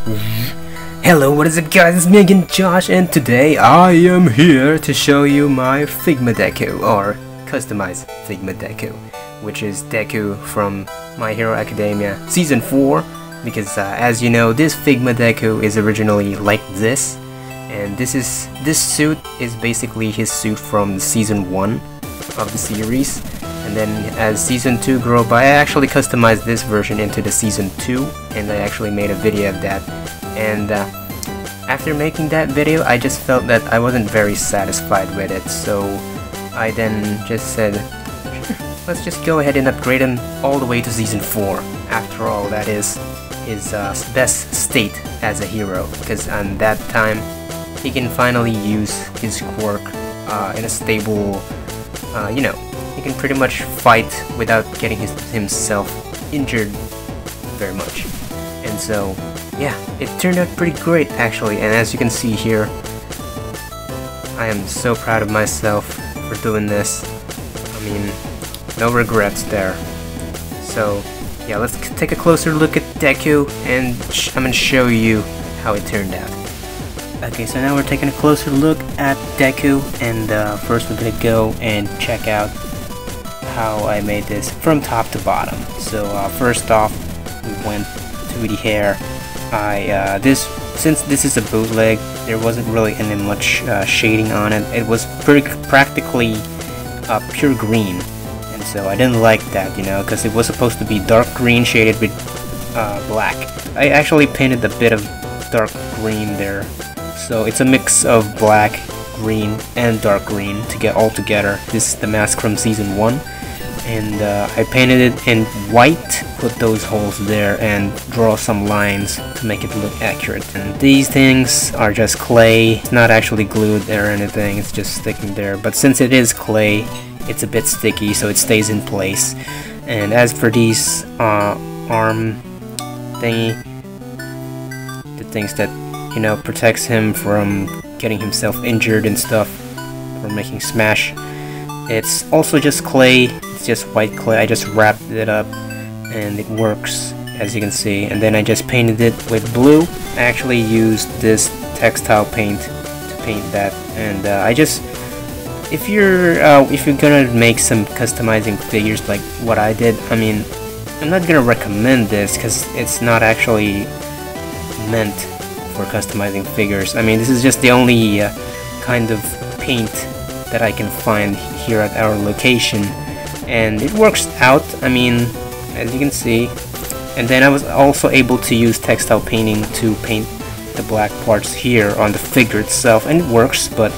Hello, what is up guys, it's me again, Josh, and today I am here to show you my Figma Deku, or customized Figma Deku, which is Deku from My Hero Academia Season 4, because as you know, this Figma Deku is originally like this, and this suit is basically his suit from Season 1 of the series. And then as Season 2 grew by, I actually customized this version into the Season 2, and I actually made a video of that. And after making that video, I just felt that I wasn't very satisfied with it, so I then just said, let's just go ahead and upgrade him all the way to Season 4. After all, that is his best state as a hero, because on that time, he can finally use his quirk in a stable, you know, he can pretty much fight without getting himself injured very much. And so, yeah, it turned out pretty great actually, and as you can see here, I am so proud of myself for doing this. I mean, no regrets there. So, yeah, let's take a closer look at Deku, and I'm gonna show you how it turned out. Okay, so now we're taking a closer look at Deku, and first we're gonna go and check out how I made this from top to bottom. So first off, we went to the hair. Since this is a bootleg, there wasn't really any much shading on it. It was practically pure green, and so I didn't like that, you know, because it was supposed to be dark green shaded with black. I actually painted a bit of dark green there, so it's a mix of black, green, and dark green to get all together. This is the mask from Season 1. And I painted it in white, put those holes there, and draw some lines to make it look accurate. And these things are just clay, it's not actually glued or anything, it's just sticking there. But since it is clay, it's a bit sticky, so it stays in place. And as for these arm thingy, the things that, you know, protects him from getting himself injured and stuff, from making smash, it's also just clay. It's just white clay. I just wrapped it up and it works, as you can see. And then I just painted it with blue. I actually used this textile paint to paint that. And if you're gonna make some customizing figures like what I did, I mean, I'm not gonna recommend this because it's not actually meant for customizing figures. I mean, this is just the only kind of paint that I can find here at our location, and it works out, I mean, as you can see. And then I was also able to use textile painting to paint the black parts here on the figure itself, and it works, but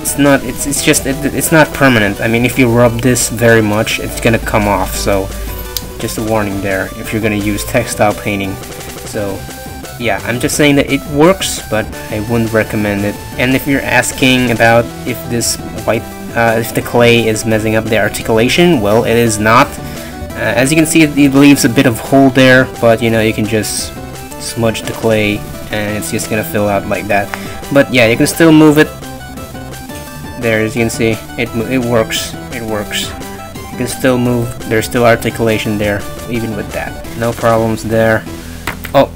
it's not permanent. I mean, if you rub this very much, it's gonna come off, so just a warning there if you're gonna use textile painting. So yeah, I'm just saying that it works, but I wouldn't recommend it. And if you're asking about if this white, if the clay is messing up the articulation, well, it is not. As you can see, it leaves a bit of hole there, but you know, you can just smudge the clay and it's just gonna fill out like that. But yeah, you can still move it. There, as you can see, it works. It works. You can still move. There's still articulation there, even with that. No problems there. Oh.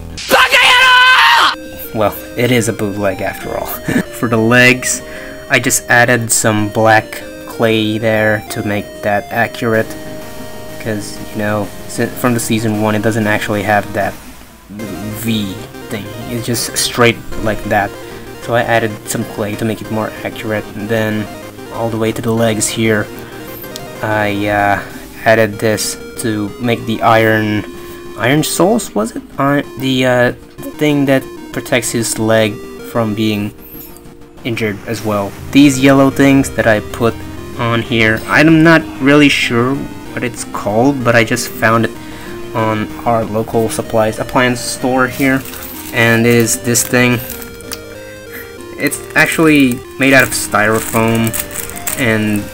Well, it is a bootleg after all. For the legs, I just added some black clay there to make that accurate, because, you know, from the Season 1 it doesn't actually have that V thing, it's just straight like that. So I added some clay to make it more accurate. And then all the way to the legs here, I added this to make the iron soles, was it? The thing that protects his leg from being injured as well. These yellow things that I put on here, I'm not really sure what it's called, but I just found it on our local appliance store here, and it is this thing. It's actually made out of styrofoam, and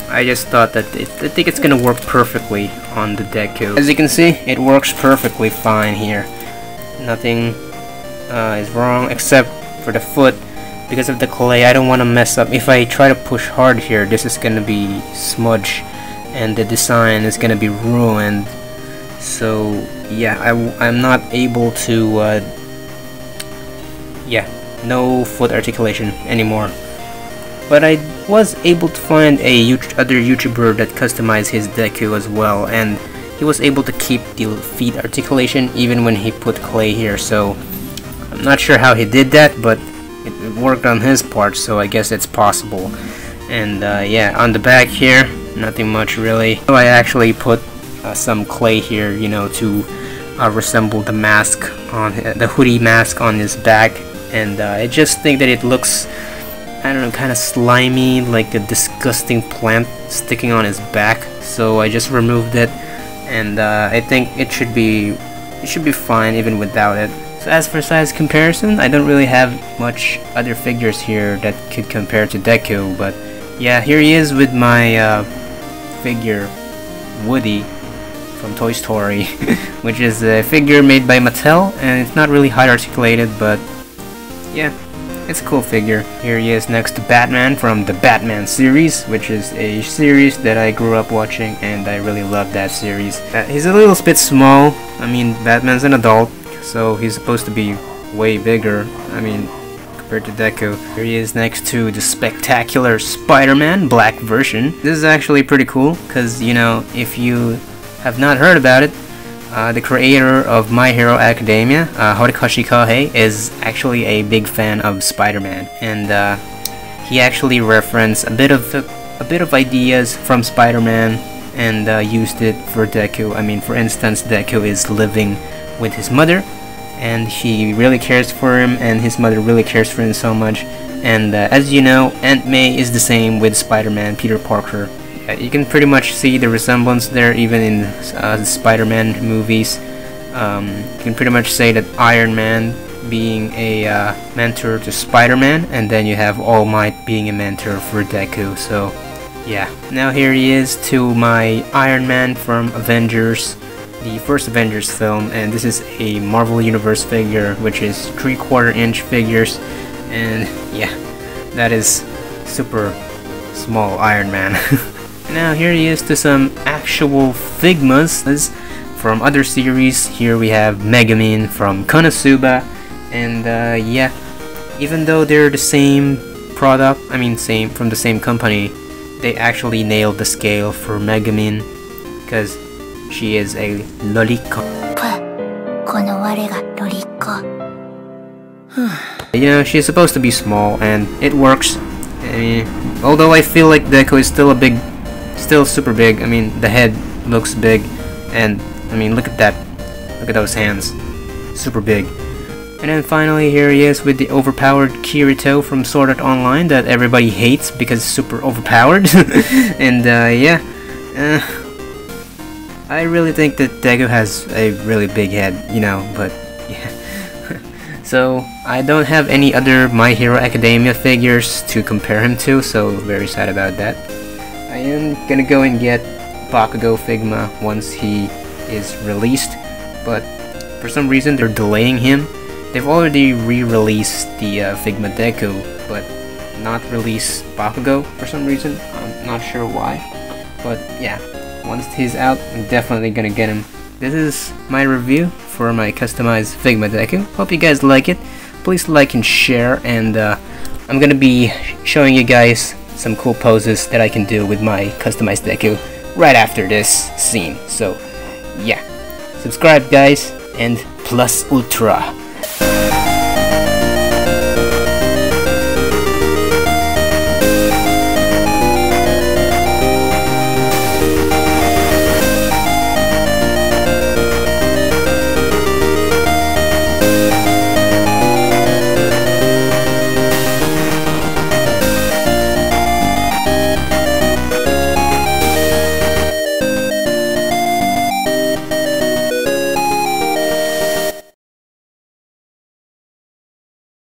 I just thought that I think it's gonna work perfectly on the Deku. As you can see, it works perfectly fine here. Nothing is wrong except for the foot. Because of the clay, I don't want to mess up. If I try to push hard here, this is gonna be smudge and the design is gonna be ruined. So yeah, I'm not able to yeah, no foot articulation anymore. But I was able to find other YouTuber that customized his Deku as well, and he was able to keep the feet articulation even when he put clay here, so I'm not sure how he did that, but it worked on his part, so I guess it's possible. And yeah, on the back here, nothing much really. So I actually put some clay here, you know, to resemble the mask on the hoodie mask on his back, and I just think that it looks, I don't know, kind of slimy, like a disgusting plant sticking on his back. So I just removed it, and I think it should be fine even without it. So as for size comparison, I don't really have much other figures here that could compare to Deku, but yeah, here he is with my figure Woody from Toy Story, which is a figure made by Mattel, and it's not really high articulated, but yeah, it's a cool figure. Here he is next to Batman from the Batman series, which is a series that I grew up watching, and I really love that series. He's a little bit small. I mean, Batman's an adult, so he's supposed to be way bigger, I mean, compared to Deku. Here he is next to the spectacular Spider-Man black version. This is actually pretty cool, because, you know, if you have not heard about it, the creator of My Hero Academia, Horikoshi Kohei, is actually a big fan of Spider-Man, and he actually referenced a bit of ideas from Spider-Man and used it for Deku. I mean, for instance, Deku is living with his mother, and he really cares for him, and his mother really cares for him so much. And as you know, Aunt May is the same with Spider-Man, Peter Parker. You can pretty much see the resemblance there, even in the Spider-Man movies. You can pretty much say that Iron Man being a mentor to Spider-Man, and then you have All Might being a mentor for Deku. So yeah, now here he is to my Iron Man from Avengers, the first Avengers film, and this is a Marvel Universe figure, which is 3/4 inch figures, and yeah, that is super small Iron Man. Now here he is to some actual Figmas from other series. Here we have Megumin from Konosuba, and yeah, even though they're the same product, I mean from the same company, they actually nailed the scale for Megumin, because she is a lolicon. You know, she's supposed to be small, and it works. I mean, although I feel like Deku is still super big. I mean, the head looks big, and I mean, look at that, look at those hands, super big. And then finally, here he is with the overpowered Kirito from Sword Art Online that everybody hates because it's super overpowered. And yeah, I really think that Deku has a really big head, you know, but yeah. So I don't have any other My Hero Academia figures to compare him to, so very sad about that. I am gonna go and get Bakugo Figma once he is released, but for some reason they're delaying him. They've already re-released the Figma Deku, but not released Bakugo for some reason. I'm not sure why, but yeah, once he's out, I'm definitely gonna get him. This is my review for my customized Figma Deku. Hope you guys like it. Please like and share, and I'm gonna be showing you guys some cool poses that I can do with my customized Deku right after this scene. So yeah, subscribe guys, and plus ultra.